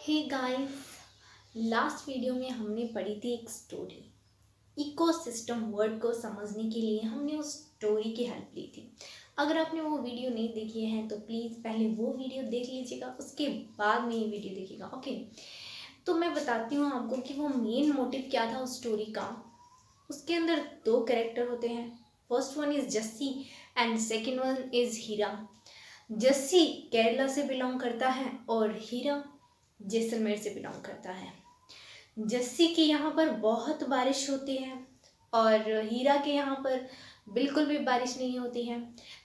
Hey guys, last video में हमने पढ़ी थी एक स्टोरी। इकोसिस्टम वर्ड को समझने के लिए हमने उस स्टोरी की हेल्प ली थी। अगर आपने वो वीडियो नहीं देखी है तो प्लीज़ पहले वो वीडियो देख लीजिएगा, उसके बाद में ये वीडियो देखिएगा। ओके, तो मैं बताती हूँ आपको कि वो मेन मोटिव क्या था उस स्टोरी का। उसके अंदर दो कैरेक्टर होते हैं। First one is Jassi and second one is Heera. Jassi Kerala से बिलोंग करता है और हीरा जैसलमेर से बिलोंग करता है। जस्सी के यहाँ पर बहुत बारिश होती है और हीरा के यहाँ पर बिल्कुल भी बारिश नहीं होती है।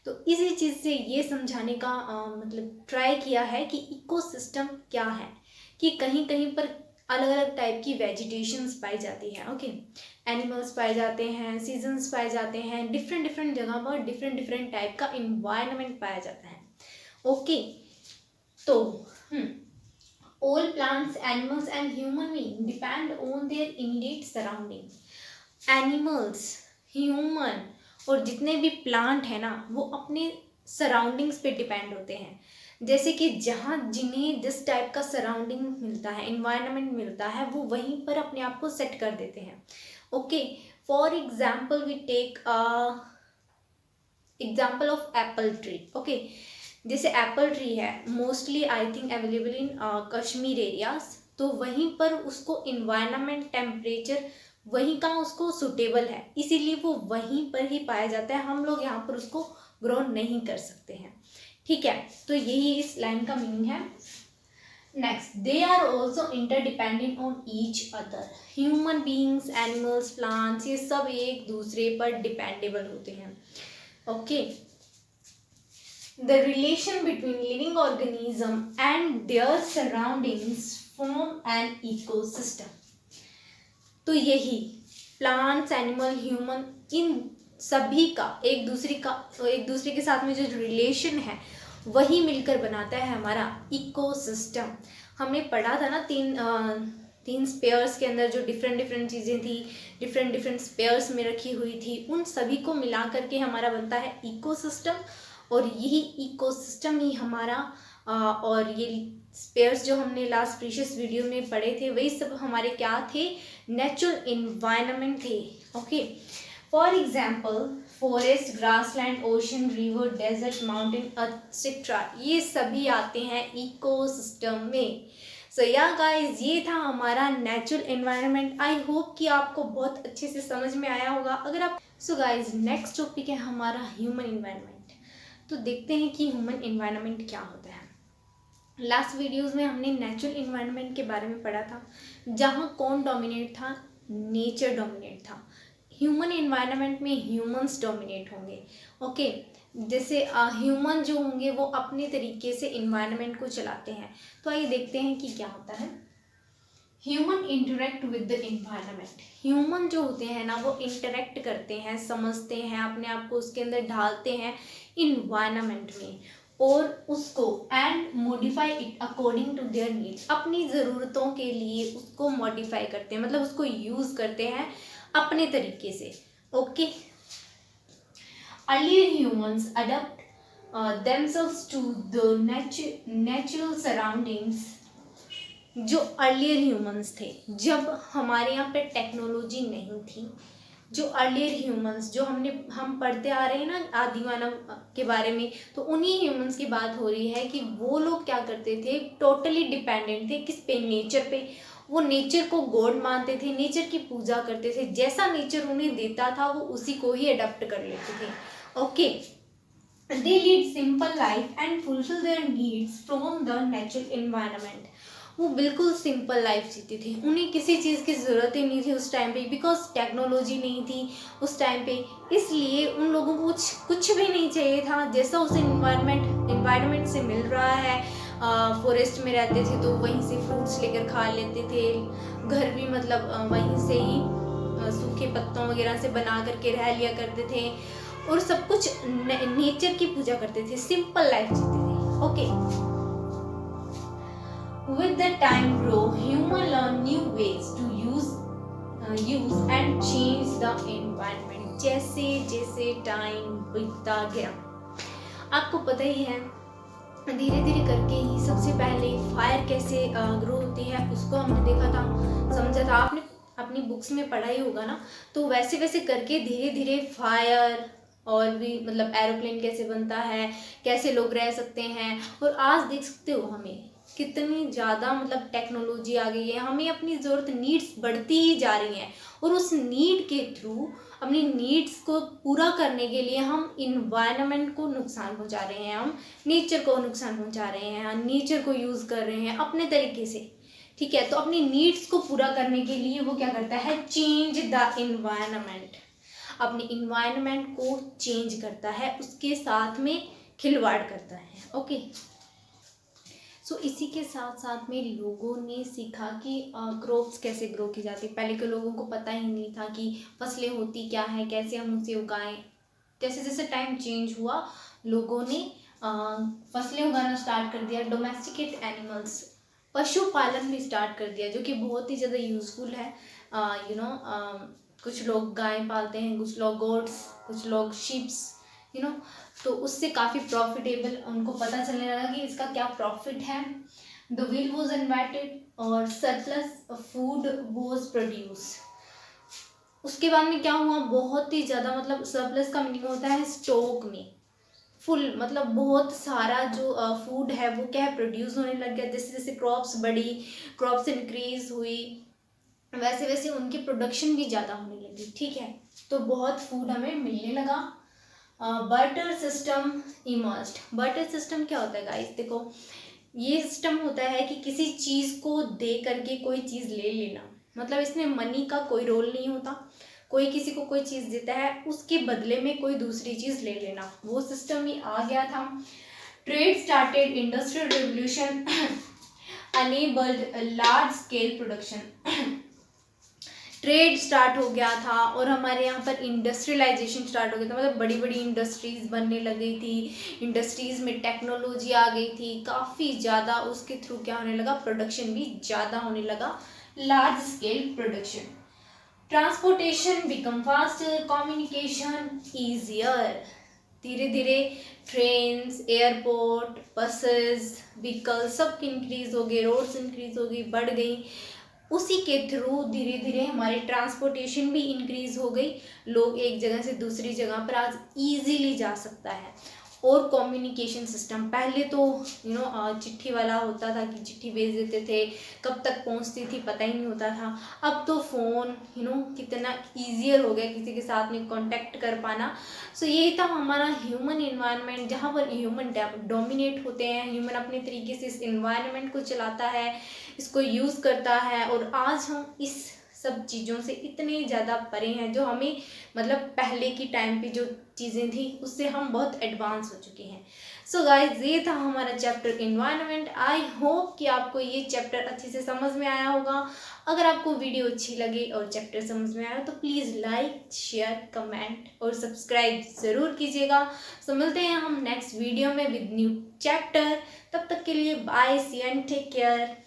तो इसी चीज़ से ये समझाने का मतलब ट्राई किया है कि इकोसिस्टम क्या है, कि कहीं कहीं पर अलग अलग टाइप की वेजिटेशंस पाई जाती हैं। ओके, एनिमल्स पाए जाते हैं, सीजन्स पाए जाते हैं, डिफरेंट डिफरेंट जगह पर डिफरेंट डिफरेंट टाइप का इन्वायरमेंट पाया जाता है। ओके, तो all plants, animals and human beings depend on their immediate surrounding. Animals, human और जितने भी प्लांट है ना वो अपने सराउंडिंग्स पे डिपेंड होते हैं। जैसे कि जहाँ जिन्हें जिस टाइप का सराउंडिंग मिलता है, इन्वायरमेंट मिलता है, वो वहीं पर अपने आप को सेट कर देते हैं। Okay, for example we take example of apple tree. Okay, जैसे एप्पल ट्री है mostly I think available in Kashmir areas, तो वहीं पर उसको इन्वायरमेंट टेम्परेचर वहीं का उसको सुटेबल है, इसीलिए वो वहीं पर ही पाया जाता है। हम लोग यहाँ पर उसको ग्रो नहीं कर सकते हैं। ठीक है, तो यही इस लाइन का मीनिंग है। Next, they are also interdependent on each other. Human beings, animals, plants, ये सब एक दूसरे पर डिपेंडेबल होते हैं। ओके, the relation between living organism and their surroundings form an ecosystem। तो यही प्लांट्स, एनिमल, ह्यूमन, इन सभी का एक दूसरे के साथ में जो रिलेशन है वही मिलकर बनाता है हमारा इकोसिस्टम। हमने पढ़ा था ना तीन स्पेयर्स के अंदर जो डिफरेंट डिफरेंट चीज़ें थी, डिफरेंट डिफरेंट स्पेयर्स में रखी हुई थी, उन सभी को मिला करके हमारा बनता है इकोसिस्टम। और यही इकोसिस्टम ही हमारा और ये स्पेयर्स जो हमने लास्ट प्रीशियस वीडियो में पढ़े थे वही सब हमारे क्या थे, नेचुरल इन्वायरमेंट थे। Okay, for example forest, grassland, ocean, river, desert, mountain etcetera, ये सभी आते हैं इकोसिस्टम में। सो या गाइस, ये था हमारा नेचुरल एनवायरनमेंट। आई होप कि आपको बहुत अच्छे से समझ में आया होगा। अगर आप सो गाइस, नेक्स्ट टॉपिक है हमारा ह्यूमन एनवायरनमेंट। तो देखते हैं कि ह्यूमन एनवायरनमेंट क्या होता है। लास्ट वीडियोस में हमने नेचुरल एनवायरनमेंट के बारे में पढ़ा था, जहाँ कौन डोमिनेट था, नेचर डोमिनेट था। ह्यूमन एनवायरनमेंट में ह्यूमंस डोमिनेट होंगे। ओके, जैसे ह्यूमन जो होंगे वो अपने तरीके से एनवायरनमेंट को चलाते हैं। तो आइए देखते हैं कि क्या होता है। Human interact with the environment. Human जो होते हैं ना वो इंटरेक्ट करते हैं, समझते हैं, अपने आप को उसके अंदर ढालते हैं इन्वायरमेंट में और उसको and modify it according to their needs. अपनी ज़रूरतों के लिए उसको मॉडिफाई करते हैं, मतलब उसको यूज़ करते हैं अपने तरीके से। Okay, earlier humans adopt themselves to the natural surroundings. जो अर्लियर ह्यूमंस थे, जब हमारे यहाँ पे टेक्नोलॉजी नहीं थी, जो अर्लियर ह्यूमंस जो हम पढ़ते आ रहे हैं ना आदि मानव के बारे में, तो उन्हीं ह्यूमंस की बात हो रही है कि वो लोग क्या करते थे, टोटली डिपेंडेंट थे किस पे, नेचर पे। वो नेचर को गॉड मानते थे, नेचर की पूजा करते थे, जैसा नेचर उन्हें देता था वो उसी को ही अडॉप्ट कर लेते थे। Okay, they lead simple life and fulfil there needs from the natural environment. वो बिल्कुल सिंपल लाइफ जीते थे, उन्हें किसी चीज़ की ज़रूरत ही नहीं थी उस टाइम पे, बिकॉज टेक्नोलॉजी नहीं थी उस टाइम पे, इसलिए उन लोगों को कुछ भी नहीं चाहिए था। जैसा उसे इन्वायरमेंट से मिल रहा है, फॉरेस्ट में रहते थे तो वहीं से फ्रूट्स लेकर खा लेते थे, घर भी मतलब वहीं से ही सूखे पत्तों वगैरह से बना करके रह लिया करते थे और सब कुछ नेचर की पूजा करते थे, सिंपल लाइफ जीते थे। Okay, with the time grow, human learn new ways to use and change the environment। जैसे जैसे टाइम बीतता गया, आपको पता ही है धीरे धीरे करके ही सबसे पहले फायर कैसे ग्रो होती है उसको हमने देखा था, समझा था। आपने अपनी बुक्स में पढ़ा ही होगा ना। तो वैसे वैसे करके धीरे धीरे फायर और भी मतलब एरोप्लेन कैसे बनता है, कैसे लोग रह सकते हैं। और आज देख सकते हो हमें कितनी ज़्यादा मतलब टेक्नोलॉजी आ गई है, हमें अपनी ज़रूरत नीड्स बढ़ती ही जा रही हैं। और उस नीड के थ्रू अपनी नीड्स को पूरा करने के लिए हम इन्वायरमेंट को नुकसान पहुंचा रहे हैं, हम नेचर को नुकसान पहुंचा रहे हैं, नेचर को यूज़ कर रहे हैं अपने तरीके से। ठीक है, तो अपनी नीड्स को पूरा करने के लिए वो क्या करता है, चेंज द इन्वायरमेंट, अपने इन्वायरमेंट को चेंज करता है, उसके साथ में खिलवाड़ करता है। ओके, सो इसी के साथ साथ में लोगों ने सीखा कि क्रॉप्स कैसे ग्रो की जाती। पहले के लोगों को पता ही नहीं था कि फसलें होती क्या है, कैसे हम उसे उगाएं। जैसे जैसे टाइम चेंज हुआ लोगों ने फसलें उगाना स्टार्ट कर दिया, डोमेस्टिकेट एनिमल्स, पशुपालन भी स्टार्ट कर दिया, जो कि बहुत ही ज़्यादा यूज़फुल है। कुछ लोग गाय पालते हैं, कुछ लोग गोट्स, कुछ लोग शीप्स, तो उससे काफ़ी प्रॉफिटेबल उनको पता चलने लगा कि इसका क्या प्रॉफिट है। द व्हील वॉज इन्वेंटेड और सरप्लस फूड वॉज प्रोड्यूस। उसके बाद में क्या हुआ, बहुत ही ज़्यादा मतलब सरप्लस का मीनिंग होता है स्टॉक में फुल, मतलब बहुत सारा जो फूड है वो क्या है, प्रोड्यूस होने लग गया। जैसे जैसे क्रॉप्स बढ़ी, क्रॉप्स इंक्रीज हुई, वैसे वैसे उनकी प्रोडक्शन भी ज़्यादा होने लगी। ठीक है, तो बहुत फूड हमें मिलने लगा। Barter system emerged. Barter system क्या होता है गाइस, देखो ये सिस्टम होता है कि किसी चीज़ को दे करके कोई चीज़ ले लेना, मतलब इसमें मनी का कोई रोल नहीं होता। कोई किसी को कोई चीज़ देता है, उसके बदले में कोई दूसरी चीज़ ले लेना, वो सिस्टम ही आ गया था। Trade started, industrial revolution enabled large scale production. Trade start हो गया था और हमारे यहाँ पर इंडस्ट्रियलाइजेशन स्टार्ट हो गया था, मतलब बड़ी बड़ी इंडस्ट्रीज़ बनने लग गई थी। इंडस्ट्रीज़ में टेक्नोलॉजी आ गई थी काफ़ी ज़्यादा, उसके थ्रू क्या होने लगा, प्रोडक्शन भी ज़्यादा होने लगा, large scale production. Transportation become faster, communication easier. धीरे धीरे ट्रेन्स, एयरपोर्ट, बसेस, व्हीकल सब इंक्रीज हो गए, रोड्स इंक्रीज हो गई, बढ़ गई। उसी के थ्रू धीरे धीरे हमारी ट्रांसपोर्टेशन भी इंक्रीज हो गई, लोग एक जगह से दूसरी जगह पर आज इजीली जा सकता है। और कम्युनिकेशन सिस्टम, पहले तो चिट्ठी वाला होता था कि चिट्ठी भेज देते थे, कब तक पहुंचती थी पता ही नहीं होता था। अब तो फ़ोन कितना ईजियर हो गया किसी के साथ में कांटेक्ट कर पाना। सो यही था हमारा ह्यूमन इन्वायरमेंट, जहाँ पर ह्यूमन डोमिनेट होते हैं, ह्यूमन अपने तरीके से इस इन्वायरमेंट को चलाता है, इसको यूज़ करता है। और आज हम इस सब चीज़ों से इतने ज़्यादा परे हैं, जो हमें मतलब पहले की टाइम पे जो चीज़ें थी उससे हम बहुत एडवांस हो चुके हैं। सो गाइस, ये था हमारा चैप्टर इन्वायरमेंट। आई होप कि आपको ये चैप्टर अच्छे से समझ में आया होगा। अगर आपको वीडियो अच्छी लगे और चैप्टर समझ में आया तो प्लीज़ लाइक, शेयर, कमेंट और सब्सक्राइब ज़रूर कीजिएगा। सो मिलते हैं हम नेक्स्ट वीडियो में विद न्यू चैप्टर। तब तक के लिए bye, see and take care.